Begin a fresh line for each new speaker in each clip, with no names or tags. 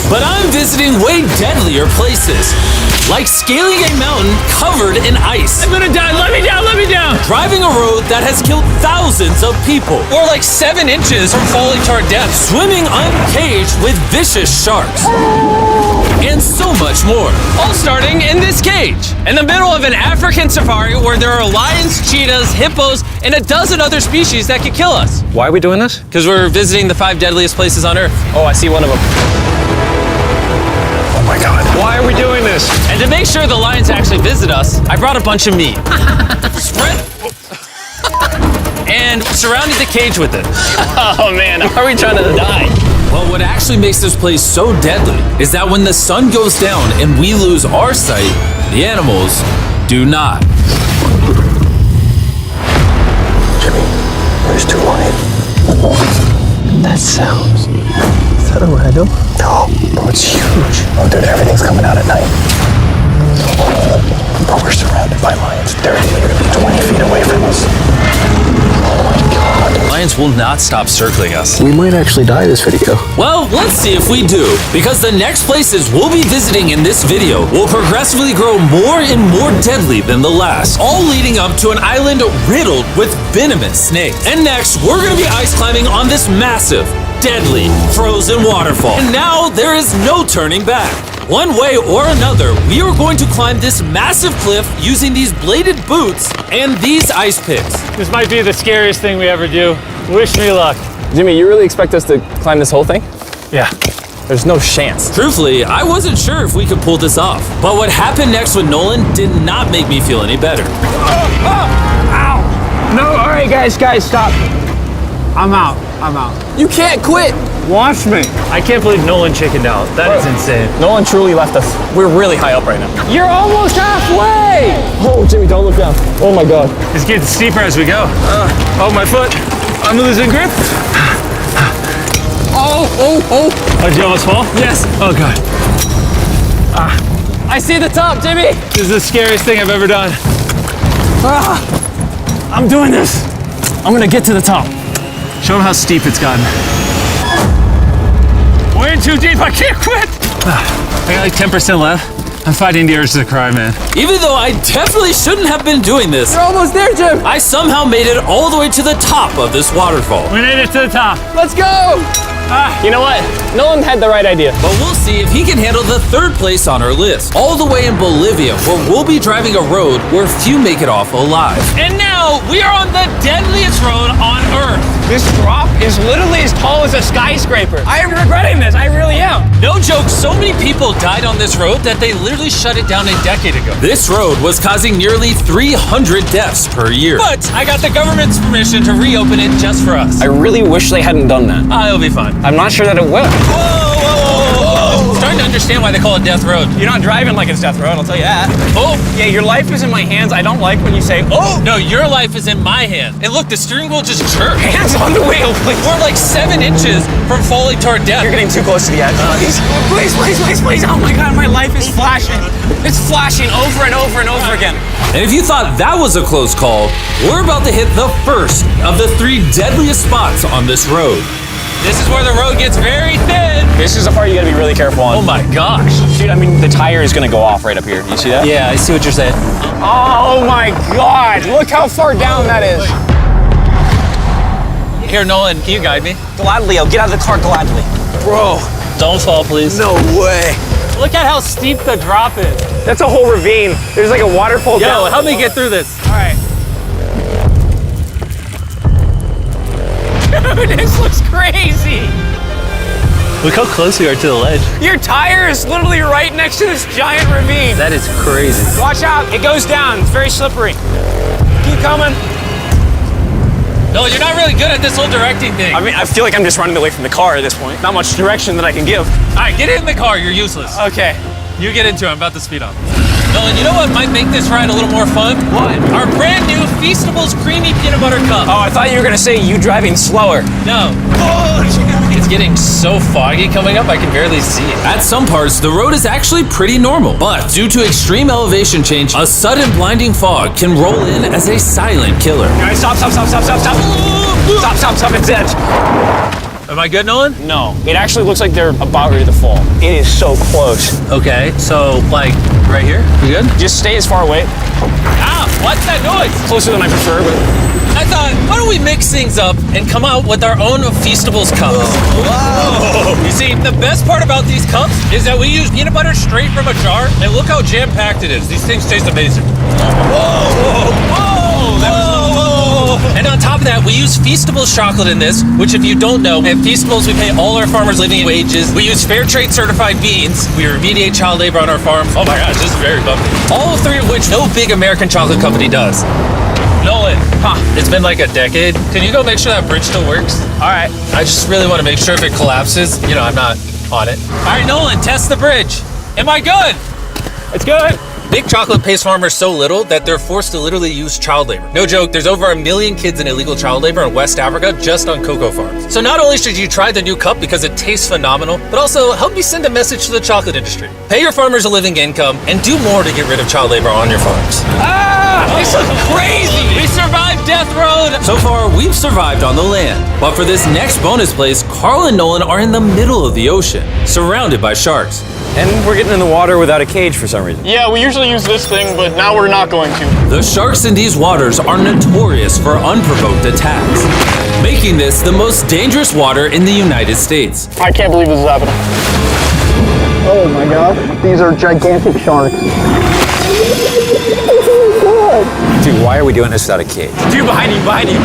But I'm visiting way deadlier places, like scaling a mountain covered in ice.
I'm gonna die, let me down, let me down!
Driving a road that has killed thousands of people.
Or like 7 inches from falling to our death.
Swimming uncaged with vicious sharks. And so much more.
All starting in this cage, in the middle of an African safari where there are lions, cheetahs, hippos, and a dozen other species that could kill us.
Why are we doing this?
Because we're visiting the 5 deadliest places on Earth.
Oh, I see one of them. Oh my God. Why are we doing this?
And to make sure the lions actually visit us, I brought a bunch of meat. Spread. And surrounded the cage with it.
Oh man, are we trying to die?
But what actually makes this place so deadly is that when the sun goes down and we lose our sight, the animals do not.
Jimmy, there's 2 lions.
That sounds... Is that a rhino?
No, bro, it's huge. Oh, dude, everything's coming out at night. Bro, we're surrounded by lions. They're literally 20 feet away from us. Oh my God.
Lions will not stop circling us.
We might actually die this video.
Well, let's see if we do, because the next places we'll be visiting in this video will progressively grow more and more deadly than the last, all leading up to an island riddled with venomous snakes. And next, we're gonna be ice climbing on this massive, deadly, frozen waterfall. And now there is no turning back. One way or another, we are going to climb this massive cliff using these bladed boots and these ice picks.
This might be the scariest thing we ever do. Wish me luck.
Jimmy, you really expect us to climb this whole thing?
Yeah.
There's no chance.
Truthfully, I wasn't sure if we could pull this off. But what happened next with Nolan did not make me feel any better.
Ow! No, all right, guys, stop. I'm out.
You can't quit.
Watch me.
I can't believe Nolan chickened out. That is insane.
Nolan truly left us. We're really high up right now.
You're almost halfway.
Oh, Jimmy, don't look down. Oh my God.
It's getting steeper as we go. Oh, my foot. I'm losing grip. Oh, did you almost fall?
Yes.
Oh, God.
I see the top, Jimmy.
This is the scariest thing I've ever done.
I'm doing this. I'm gonna get to the top.
Show him how steep it's gotten. We're in too deep. I can't quit. I got like 10% left. I'm fighting the urge to cry, man.
Even though I definitely shouldn't have been doing this,
You're almost there, Jim.
I somehow made it all the way to the top of this waterfall.
We made it to the top.
Let's go. You know what? Nolan had the right idea.
But we'll see if he can handle the 3rd place on our list, all the way in Bolivia, where we'll be driving a road where few make it off alive.
And now we are on the deadliest road on Earth.
This drop is literally as tall as a skyscraper. I am regretting this. I really am.
No joke, so many people died on this road that they literally shut it down a decade ago.
This road was causing nearly 300 deaths per year.
But I got the government's permission to reopen it just for us.
I really wish they hadn't done that.
It'll be fine.
I'm not sure that it will.
Whoa. Starting to understand why they call it Death Road.
You're not driving like it's death road, I'll tell you that.
Oh,
Yeah, your life is in my hands. I don't like when you say, oh,
no, your life is in my hand. And look, the steering wheel just jerked.
hands on the wheel, please.
We're like 7 inches from falling to our death.
You're getting too close to the edge. Please. Oh my God, my life is flashing. It's flashing over and over and over again.
And if you thought that was a close call, we're about to hit the first of the 3 deadliest spots on this road.
This is where the road gets very thin.
This is the part you gotta be really careful on.
Oh my gosh.
Dude, I mean, the tire is gonna go off right up here. You see that?
Yeah, I see what you're saying.
Oh my God, look how far down that is.
Here, Nolan, can you guide me?
Gladly, I'll get out of the car gladly. Bro,
Don't fall, please.
no way.
Look at how steep the drop is.
That's a whole ravine. There's like a waterfall
Yo,
down.
help me get through this.
All right. Dude, this looks crazy.
Look how close we are to the ledge.
Your tire is literally right next to this giant ravine.
That is crazy.
Watch out, it goes down. It's very slippery. Keep coming.
No, you're not really good at this whole directing thing.
I mean, I feel like I'm just running away from the car at this point. Not much direction that I can give.
All right, get in the car. You're useless.
Okay.
You get into it. I'm about to speed up. Nolan, you know what might make this ride a little more fun?
What?
Our brand new Feastables Creamy Peanut Butter Cup.
Oh, I thought you were gonna say you driving slower.
No.
Oh,
It's getting so foggy coming up, I can barely see it.
At some parts, the road is actually pretty normal, but due to extreme elevation change, a sudden blinding fog can roll in as a silent killer.
all right, stop. It's edge.
Am I good, Nolan?
No, it actually looks like they're about ready to fall. It is so close.
Okay, so like right here? We good?
Just stay as far away.
Ah, what's that noise?
Closer than I prefer, but
I thought, why don't we mix things up and come out with our own Feastables cups? Whoa. You see, the best part about these cups is that we use peanut butter straight from a jar, and look how jam-packed it is. These things taste amazing. Whoa, whoa, whoa, whoa. And on top of that, we use Feastables chocolate in this, which if you don't know, at Feastables, we pay all our farmers living wages. We use fair trade certified beans. We remediate child labor on our farms. Oh my gosh, this is very bumpy. All three of which no big American chocolate company does. Nolan, it's been like a decade. Can you go make sure that bridge still works?
all right.
I just really want to make sure if it collapses, you know, I'm not on it. All right, Nolan, test the bridge. Am I good?
It's good.
Big chocolate pays farmers so little that they're forced to literally use child labor. No joke, there's over 1 million kids in illegal child labor in West Africa just on cocoa farms. So not only should you try the new cup because it tastes phenomenal, but also help me send a message to the chocolate industry. Pay your farmers a living income and do more to get rid of child labor on your farms.
Ah, this is crazy.
We survived Death Road! So far, we've survived on the land. But for this next bonus place, Carl and Nolan are in the middle of the ocean, surrounded by sharks.
And we're getting in the water without a cage for some reason.
Yeah, we usually use this thing, but now we're not going to.
The sharks in these waters are notorious for unprovoked attacks, making this the most dangerous water in the United States.
I can't believe this is happening.
Oh my gosh, these are gigantic sharks.
Dude, why are we doing this without a cage?
Dude, behind you, behind you.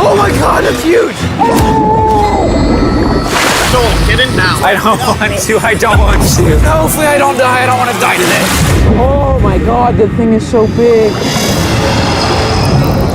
Oh my god, that's huge!
Get in now.
I don't want to. I don't want to.
No, hopefully I don't die. I don't want to die today. Oh my god, that thing is so big.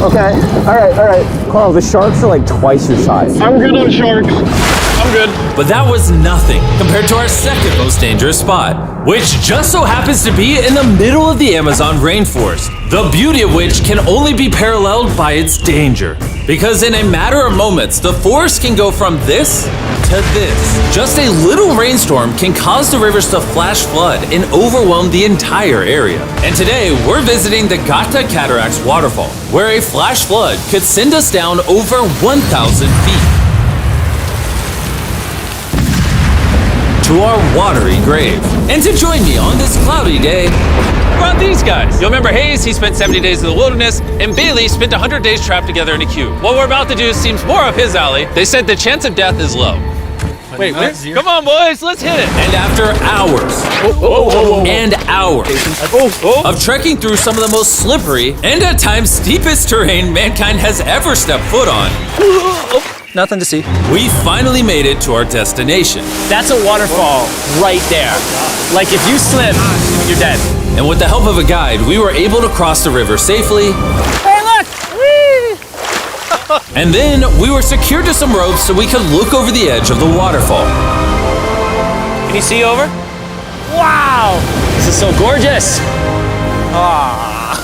Okay, all right.
Carl, the sharks are like twice your size.
I'm good on sharks. I'm good.
But that was nothing compared to our second most dangerous spot, which just so happens to be in the middle of the Amazon rainforest, the beauty of which can only be paralleled by its danger. Because in a matter of moments, the forest can go from this to this. Just a little rainstorm can cause the rivers to flash flood and overwhelm the entire area. And today, we're visiting the Gata Cataracts waterfall, where a flash flood could send us down over 1,000 feet to our watery grave. And to join me on this cloudy day,
What about these guys? You'll remember Hayes, he spent 70 days in the wilderness, and Bailey spent 100 days trapped together in a cube. What we're about to do seems more up his alley. They said the chance of death is low. Wait, come on, boys, let's hit it.
and after hours and hours of trekking through some of the most slippery and at times steepest terrain mankind has ever stepped foot on,
Nothing to see.
we finally made it to our destination.
That's a waterfall right there. Like if you slip, you're dead.
And with the help of a guide, we were able to cross the river safely.
Hey, look! Whee!
And then we were secured to some ropes so we could look over the edge of the waterfall.
Can you see over? Wow! This is so gorgeous.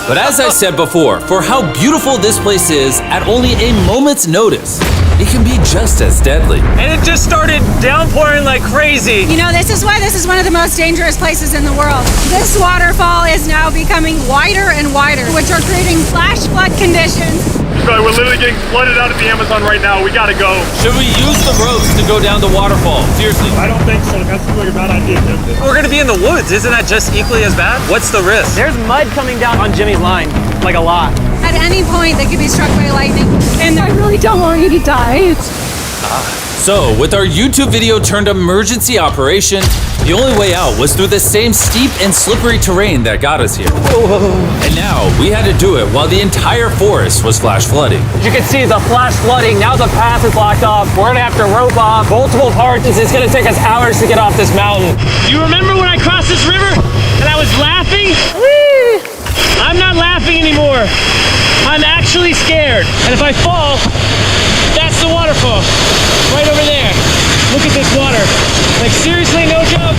But as I said before, for how beautiful this place is, at only a moment's notice, it can be just as deadly.
And it just started downpouring like crazy.
You know, this is why this is one of the most dangerous places in the world. This waterfall is now becoming wider and wider, which are creating flash flood conditions.
Sorry, we're literally getting flooded out of the Amazon right now. We gotta go.
Should we use the ropes to go down the waterfall? Seriously.
I don't think so. That seems like a bad idea, Tim.
We're gonna be in the woods. Isn't that just equally as bad? What's the risk?
There's mud coming down on Jimmy's line, like a lot.
At any point, they could be struck by lightning. And I really don't want you to die.
So, with our YouTube video turned emergency operation, the only way out was through the same steep and slippery terrain that got us here. And now, we had to do it while the entire forest was flash flooding.
You can see the flash flooding. Now the path is blocked off. We're gonna have to rope off multiple parts. It's gonna take us hours to get off this mountain.
You remember when I crossed this river and I was laughing? I'm not laughing anymore. I'm actually scared. And if I fall, that's the waterfall. Right over there. Look at this water. Like seriously, no joke.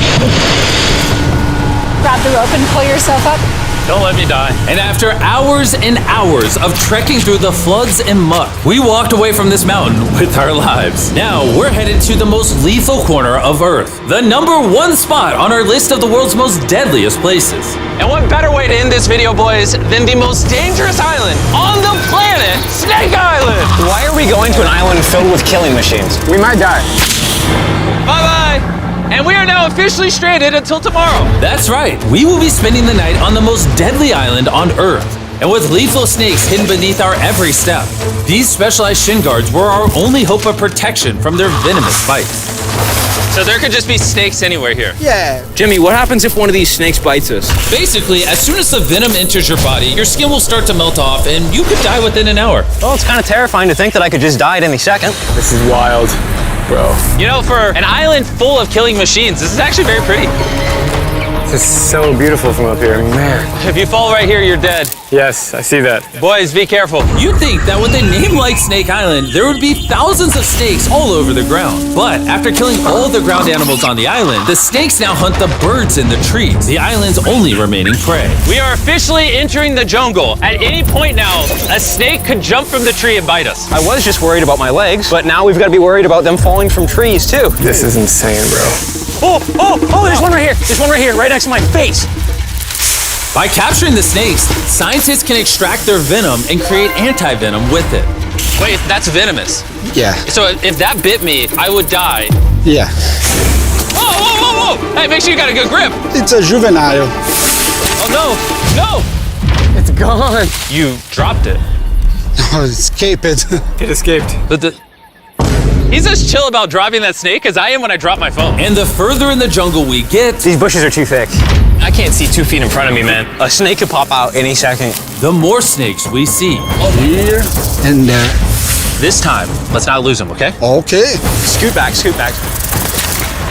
Grab the rope and pull yourself up.
Don't let me die.
And after hours and hours of trekking through the floods and muck, we walked away from this mountain with our lives. Now we're headed to the most lethal corner of Earth, the #1 spot on our list of the world's most deadliest places.
And what better way to end this video, boys, than the most dangerous island on the planet, Snake Island?
Why are we going to an island filled with killing machines? We might die.
Bye-bye. And we are now officially stranded until tomorrow.
That's right, we will be spending the night on the most deadly island on Earth. And with lethal snakes hidden beneath our every step, these specialized shin guards were our only hope of protection from their venomous bites.
So there could just be snakes anywhere here.
Yeah.
Jimmy, what happens if one of these snakes bites us?
Basically, as soon as the venom enters your body, your skin will start to melt off and you could die within an hour.
Well, it's kind of terrifying to think that I could just die at any second.
This is wild, bro.
You know, for an island full of killing machines, this is actually very pretty.
This is so beautiful from up here, man.
If you fall right here, you're dead.
Yes, I see that.
Boys, be careful.
You'd think that with a name like Snake Island, there would be thousands of snakes all over the ground. But after killing all the ground animals on the island, the snakes now hunt the birds in the trees, the island's only remaining prey.
We are officially entering the jungle. At any point now, a snake could jump from the tree and bite us.
I was just worried about my legs, but now we've got to be worried about them falling from trees, too.
This is insane, bro.
Oh, there's one right here. There's one right here, right next to my face.
By capturing the snakes, scientists can extract their venom and create anti-venom with it.
Wait, that's venomous.
Yeah.
So if that bit me, I would die.
Yeah.
Whoa! Hey, make sure you got a good grip.
It's a juvenile.
Oh, no!
It's gone.
You dropped it.
Oh, escape it.
It escaped.
He's as chill about dropping that snake as I am when I drop my phone.
And the further in the jungle we get,
These bushes are too thick. I can't see 2 feet in front of me, man. A snake could pop out any second.
the more snakes we see.
Here and there.
This time, let's not lose him, okay?
Okay.
Scoot back, scoot back.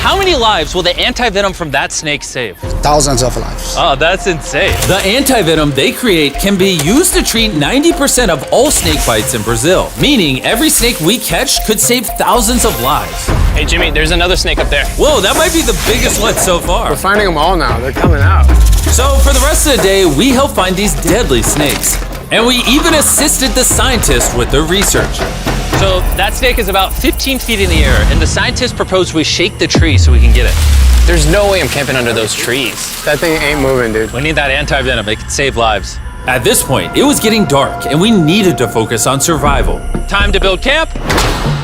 How many lives will the anti-venom from that snake save?
Thousands of lives.
Oh, that's insane.
The anti-venom they create can be used to treat 90% of all snake bites in Brazil, meaning every snake we catch could save thousands of lives.
Hey, Jimmy, there's another snake up there.
Whoa, that might be the biggest one so far.
We're finding them all now. They're coming out.
So for the rest of the day, we help find these deadly snakes. And we even assisted the scientists with their research.
So that snake is about 15 feet in the air, and the scientists proposed we shake the tree so we can get it.
There's no way I'm camping under those trees.
That thing ain't moving, dude.
We need that anti-venom. It can save lives.
At this point, it was getting dark and we needed to focus on survival.
Time to build camp.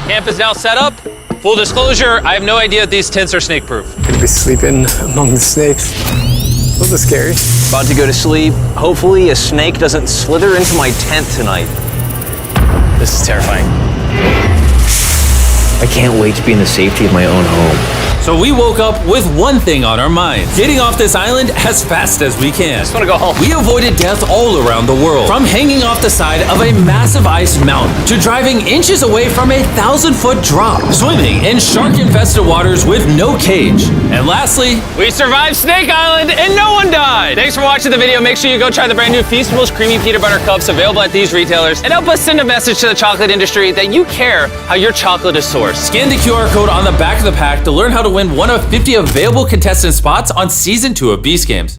Camp is now set up. Full disclosure, I have no idea if these tents are snake-proof.
Could be sleeping among the snakes. A little scary.
About to go to sleep. Hopefully a snake doesn't slither into my tent tonight.
This is terrifying.
I can't wait to be in the safety of my own home.
So we woke up with one thing on our minds: getting off this island as fast as we can.
Just want to go home.
We avoided death all around the world, from hanging off the side of a massive ice mountain to driving inches away from a 1,000-foot drop, swimming in shark-infested waters with no cage, and lastly,
We survived Snake Island and no one died. Thanks for watching the video. Make sure you go try the brand new Feastables Creamy Peanut Butter Cups available at these retailers, and help us send a message to the chocolate industry that you care how your chocolate is sourced.
scan the QR code on the back of the pack to learn how to win one of 50 available contestant spots on Season 2 of Beast Games.